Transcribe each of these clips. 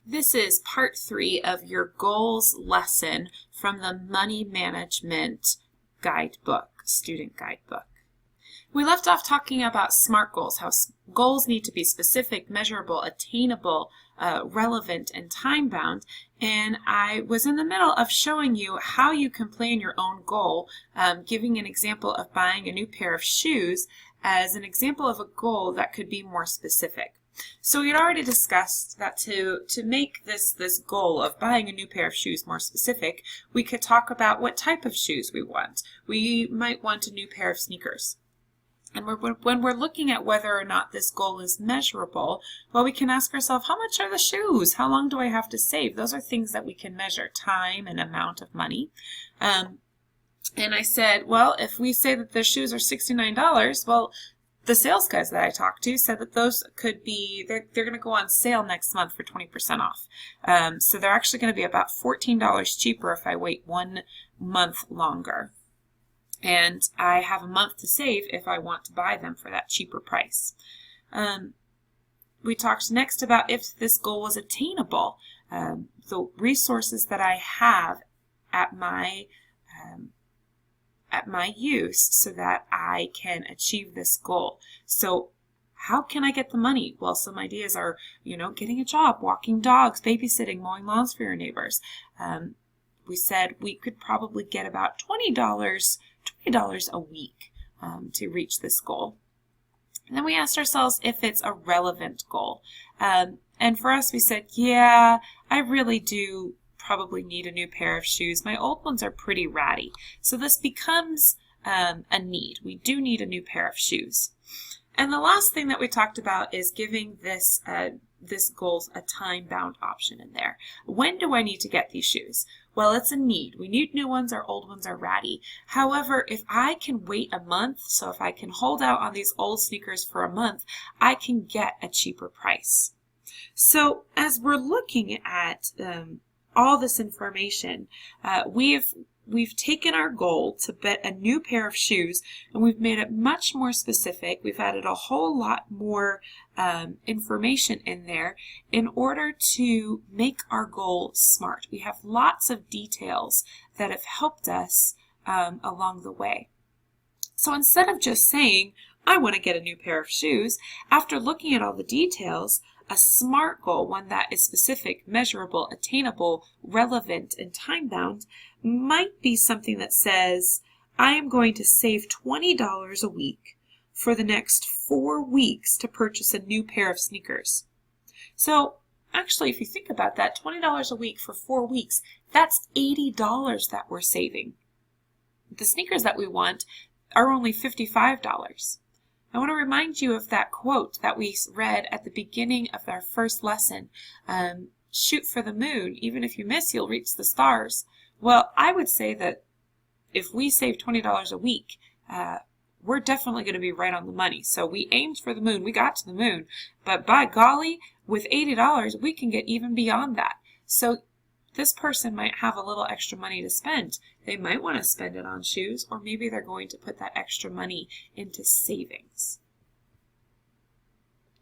This is part 3 of your goals lesson from the Money Management Guidebook, Student Guidebook. We left off talking about SMART goals, how goals need to be specific, measurable, attainable, relevant, and time-bound. And I was in the middle of showing you how you can plan your own goal, giving an example of buying a new pair of shoes as an example of a goal that could be more specific. So we had already discussed that to make this goal of buying a new pair of shoes more specific, we could talk about what type of shoes we want. We might want a new pair of sneakers. And when we're looking at whether or not this goal is measurable, well, we can ask ourselves, how much are the shoes? How long do I have to save? Those are things that we can measure, time and amount of money. And I said, well, if we say that the shoes are $69, well, the sales guys that I talked to said that those could be, they're going to go on sale next month for 20% off. So they're actually going to be about $14 cheaper if I wait 1 month longer. And I have a month to save if I want to buy them for that cheaper price. We talked next about if this goal was attainable. The resources that I have at my use so that I can achieve this goal. So how can I get the money? Well, some ideas are, getting a job, walking dogs, babysitting, mowing lawns for your neighbors. We said we could probably get about $20 a week to reach this goal. And then we asked ourselves if it's a relevant goal. And for us, we said, yeah, I really do probably need a new pair of shoes. My old ones are pretty ratty. So this becomes a need. We do need a new pair of shoes. And the last thing that we talked about is giving this goals a time-bound option in there. When do I need to get these shoes? Well, it's a need. We need new ones. Our old ones are ratty. However, if I can wait a month, so if I can hold out on these old sneakers for a month, I can get a cheaper price. So as we're looking at all this information, we've taken our goal to get a new pair of shoes and we've made it much more specific. We've added a whole lot more information in there in order to make our goal SMART. We have lots of details that have helped us along the way. So instead of just saying, I want to get a new pair of shoes, after looking at all the details, a SMART goal, one that is specific, measurable, attainable, relevant, and time-bound, might be something that says, I am going to save $20 a week for the next 4 weeks to purchase a new pair of sneakers. So actually, if you think about that, $20 a week for 4 weeks, that's $80 that we're saving. The sneakers that we want are only $55. I want to remind you of that quote that we read at the beginning of our first lesson. Shoot for the moon. Even if you miss, you'll reach the stars. Well, I would say that if we save $20 a week, we're definitely going to be right on the money. So we aimed for the moon. We got to the moon. But by golly, with $80, we can get even beyond that. So this person might have a little extra money to spend. They might want to spend it on shoes, or maybe they're going to put that extra money into savings.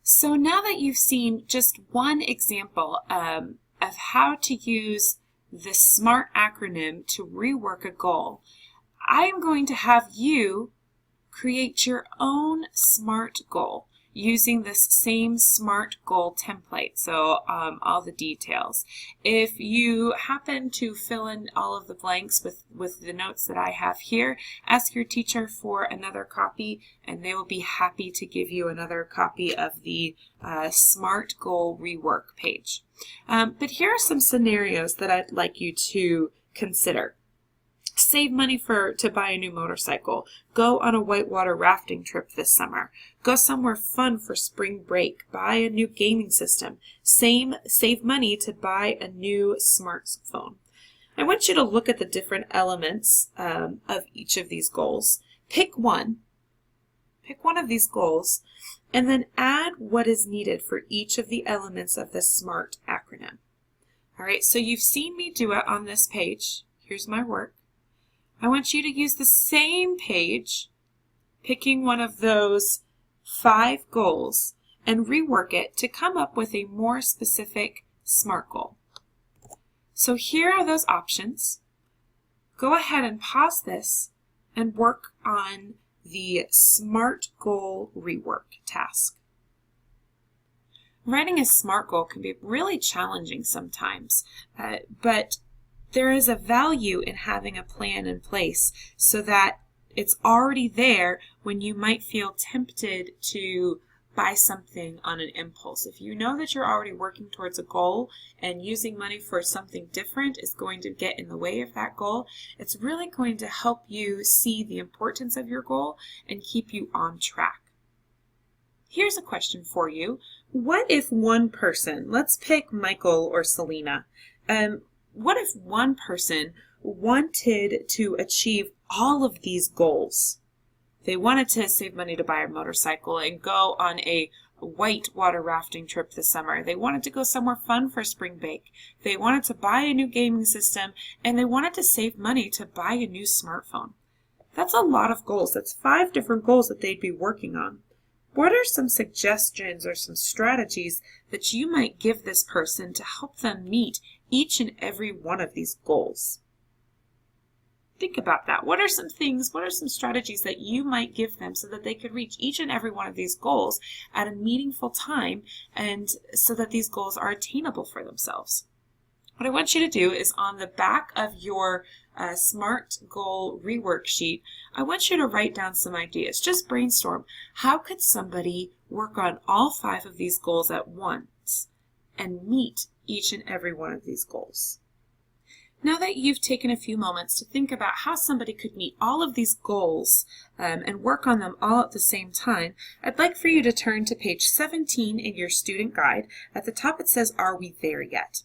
So now that you've seen just one example of how to use the SMART acronym to rework a goal, I am going to have you create your own SMART goal using this same SMART goal template, so all the details. If you happen to fill in all of the blanks with the notes that I have here, ask your teacher for another copy and they will be happy to give you another copy of the SMART goal rework page. But here are some scenarios that I'd like you to consider. Save money to buy a new motorcycle. Go on a whitewater rafting trip this summer. Go somewhere fun for spring break. Buy a new gaming system. Save money to buy a new smartphone. I want you to look at the different elements of each of these goals. Pick one. Pick one of these goals and then add what is needed for each of the elements of the SMART acronym. All right, so you've seen me do it on this page. Here's my work. I want you to use the same page, picking one of those 5 goals, and rework it to come up with a more specific SMART goal. So here are those options. Go ahead and pause this and work on the SMART goal rework task. Writing a SMART goal can be really challenging sometimes, but there is a value in having a plan in place so that it's already there when you might feel tempted to buy something on an impulse. If you know that you're already working towards a goal and using money for something different is going to get in the way of that goal, it's really going to help you see the importance of your goal and keep you on track. Here's a question for you. What if one person, let's pick Michael or Selena, what if one person wanted to achieve all of these goals? They wanted to save money to buy a motorcycle and go on a white water rafting trip this summer. They wanted to go somewhere fun for spring break. They wanted to buy a new gaming system, and they wanted to save money to buy a new smartphone. That's a lot of goals. That's 5 different goals that they'd be working on. What are some suggestions or some strategies that you might give this person to help them meet each and every one of these goals? Think about that. What are some strategies that you might give them so that they could reach each and every one of these goals at a meaningful time and so that these goals are attainable for themselves? What I want you to do is on the back of your SMART goal rework sheet, I want you to write down some ideas. Just brainstorm. How could somebody work on all 5 of these goals at once and meet each and every one of these goals? Now that you've taken a few moments to think about how somebody could meet all of these goals and work on them all at the same time, I'd like for you to turn to page 17 in your student guide. At the top it says, "Are we there yet?"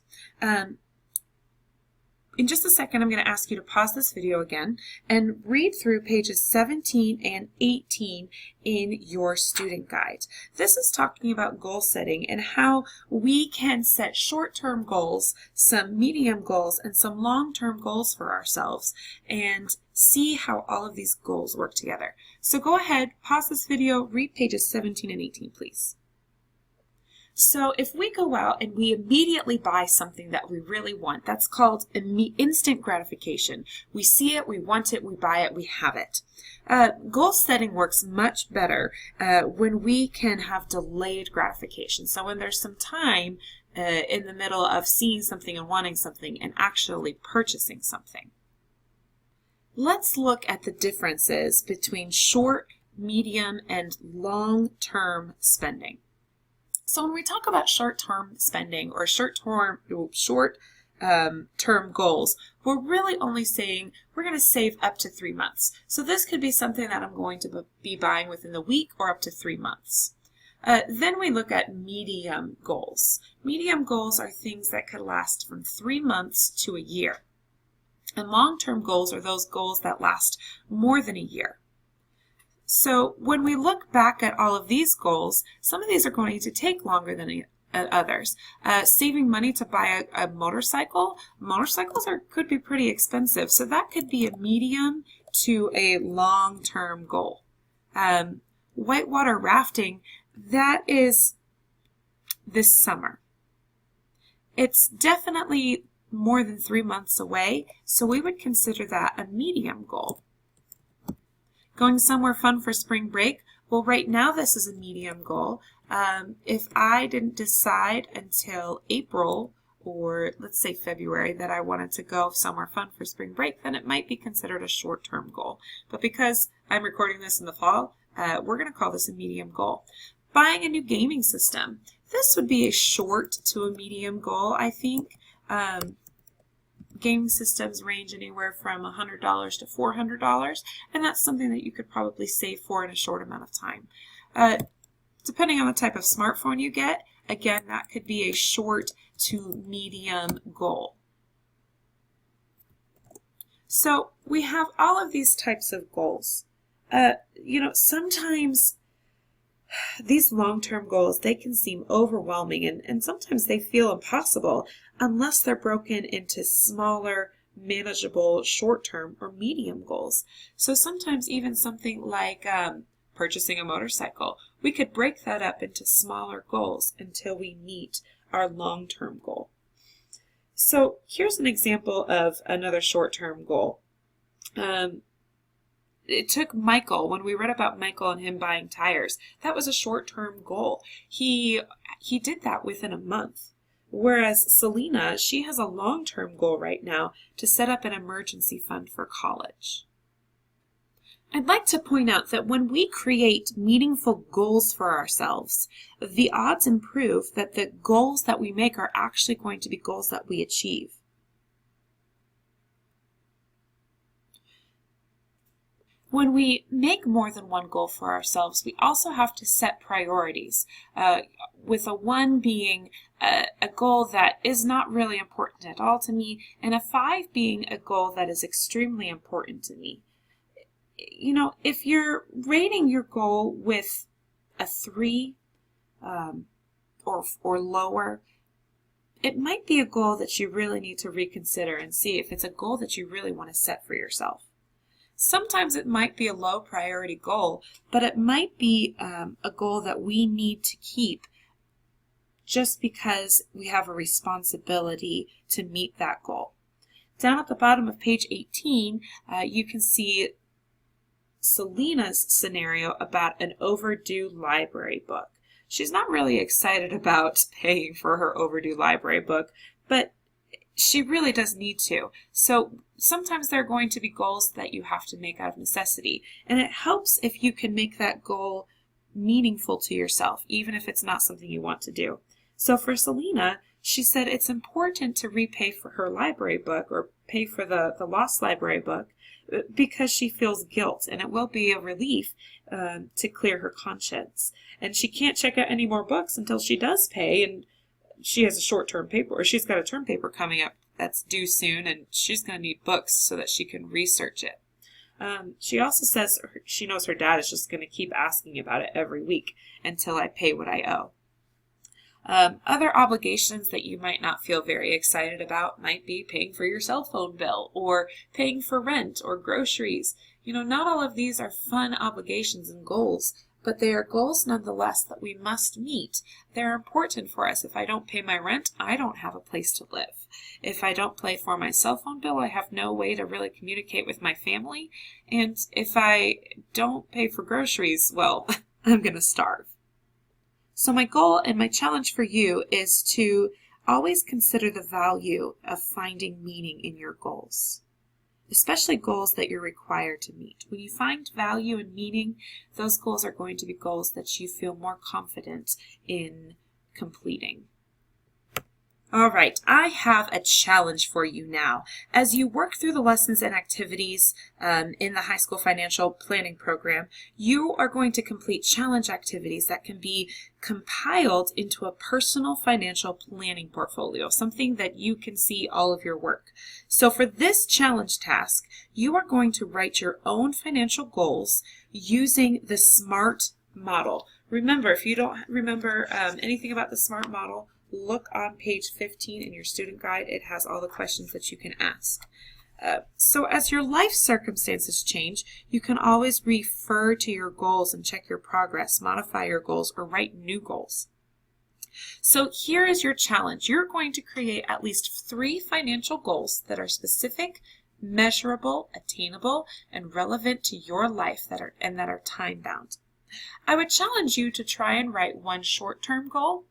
In just a second, I'm going to ask you to pause this video again and read through pages 17 and 18 in your student guide. This is talking about goal setting and how we can set short-term goals, some medium goals, and some long-term goals for ourselves and see how all of these goals work together. So go ahead, pause this video, read pages 17 and 18, please. So if we go out and we immediately buy something that we really want, that's called instant gratification. We see it, we want it, we buy it, we have it. Goal setting works much better when we can have delayed gratification. So when there's some time in the middle of seeing something and wanting something and actually purchasing something. Let's look at the differences between short, medium, and long-term spending. So when we talk about short-term spending or short-term goals, we're really only saying we're going to save up to 3 months. So this could be something that I'm going to be buying within the week or up to 3 months. Then we look at medium goals. Medium goals are things that could last from 3 months to a year. And long-term goals are those goals that last more than a year. So when we look back at all of these goals, some of these are going to take longer than others. Saving money to buy a motorcycle. Motorcycles could be pretty expensive, so that could be a medium to a long-term goal. Whitewater rafting, that is this summer. It's definitely more than 3 months away, so we would consider that a medium goal. Going somewhere fun for spring break, well, right now this is a medium goal. If I didn't decide until April or let's say February that I wanted to go somewhere fun for spring break, then it might be considered a short-term goal. But because I'm recording this in the fall, we're going to call this a medium goal. Buying a new gaming system. This would be a short to a medium goal, I think. Gaming systems range anywhere from $100 to $400, and that's something that you could probably save for in a short amount of time. Depending on the type of smartphone you get, again, that could be a short to medium goal. So we have all of these types of goals. Sometimes these long-term goals, they can seem overwhelming and sometimes they feel impossible unless they're broken into smaller, manageable, short-term or medium goals. So sometimes even something like purchasing a motorcycle, we could break that up into smaller goals until we meet our long-term goal. So here's an example of another short-term goal. It took Michael, when we read about Michael and him buying tires, that was a short-term goal. He did that within a month. Whereas Selena, she has a long-term goal right now to set up an emergency fund for college. I'd like to point out that when we create meaningful goals for ourselves, the odds improve that the goals that we make are actually going to be goals that we achieve. When we make more than one goal for ourselves, we also have to set priorities, with a 1 being a goal that is not really important at all to me, and a 5 being a goal that is extremely important to me. You know, if you're rating your goal with a 3 or lower, it might be a goal that you really need to reconsider and see if it's a goal that you really want to set for yourself. Sometimes it might be a low priority goal, but it might be a goal that we need to keep just because we have a responsibility to meet that goal. Down at the bottom of page 18, you can see Selena's scenario about an overdue library book. She's not really excited about paying for her overdue library book, but she really does need to. So sometimes there are going to be goals that you have to make out of necessity, and it helps if you can make that goal meaningful to yourself, even if it's not something you want to do. So for Selena, she said it's important to repay for her library book or pay for the lost library book because she feels guilt, and it will be a relief to clear her conscience. And she can't check out any more books until she does pay, and she has a short-term paper, or she's got a term paper coming up that's due soon, and she's going to need books so that she can research it. She also says she knows her dad is just going to keep asking about it every week until I pay what I owe. Other obligations that you might not feel very excited about might be paying for your cell phone bill or paying for rent or groceries. You know, not all of these are fun obligations and goals, but they are goals nonetheless that we must meet. They're important for us. If I don't pay my rent, I don't have a place to live. If I don't pay for my cell phone bill, I have no way to really communicate with my family. And if I don't pay for groceries, well, I'm going to starve. So my goal and my challenge for you is to always consider the value of finding meaning in your goals, especially goals that you're required to meet. When you find value and meaning, those goals are going to be goals that you feel more confident in completing. All right, I have a challenge for you now. As you work through the lessons and activities in the high school financial planning program, you are going to complete challenge activities that can be compiled into a personal financial planning portfolio, something that you can see all of your work. So for this challenge task, you are going to write your own financial goals using the SMART model. Remember, if you don't remember anything about the SMART model, look on page 15 in your student guide. It has all the questions that you can ask. So as your life circumstances change, you can always refer to your goals and check your progress, modify your goals, or write new goals. So here is your challenge. You're going to create at least 3 financial goals that are specific, measurable, attainable, and relevant to your life that are time-bound. I would challenge you to try and write 1 short-term goal,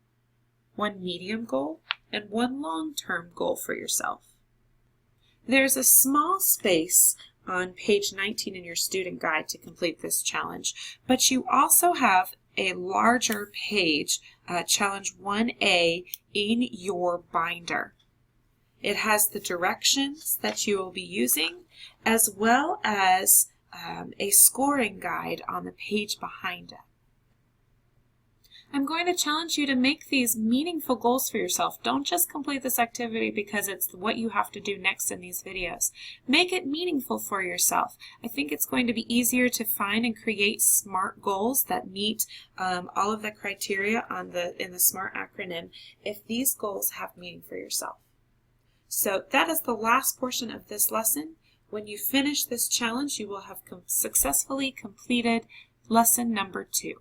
1 medium goal, and 1 long-term goal for yourself. There's a small space on page 19 in your student guide to complete this challenge, but you also have a larger page, challenge 1A, in your binder. It has the directions that you will be using, as well as a scoring guide on the page behind it. I'm going to challenge you to make these meaningful goals for yourself. Don't just complete this activity because it's what you have to do next in these videos. Make it meaningful for yourself. I think it's going to be easier to find and create SMART goals that meet all of the criteria in the SMART acronym if these goals have meaning for yourself. So that is the last portion of this lesson. When you finish this challenge, you will have successfully completed lesson number 2.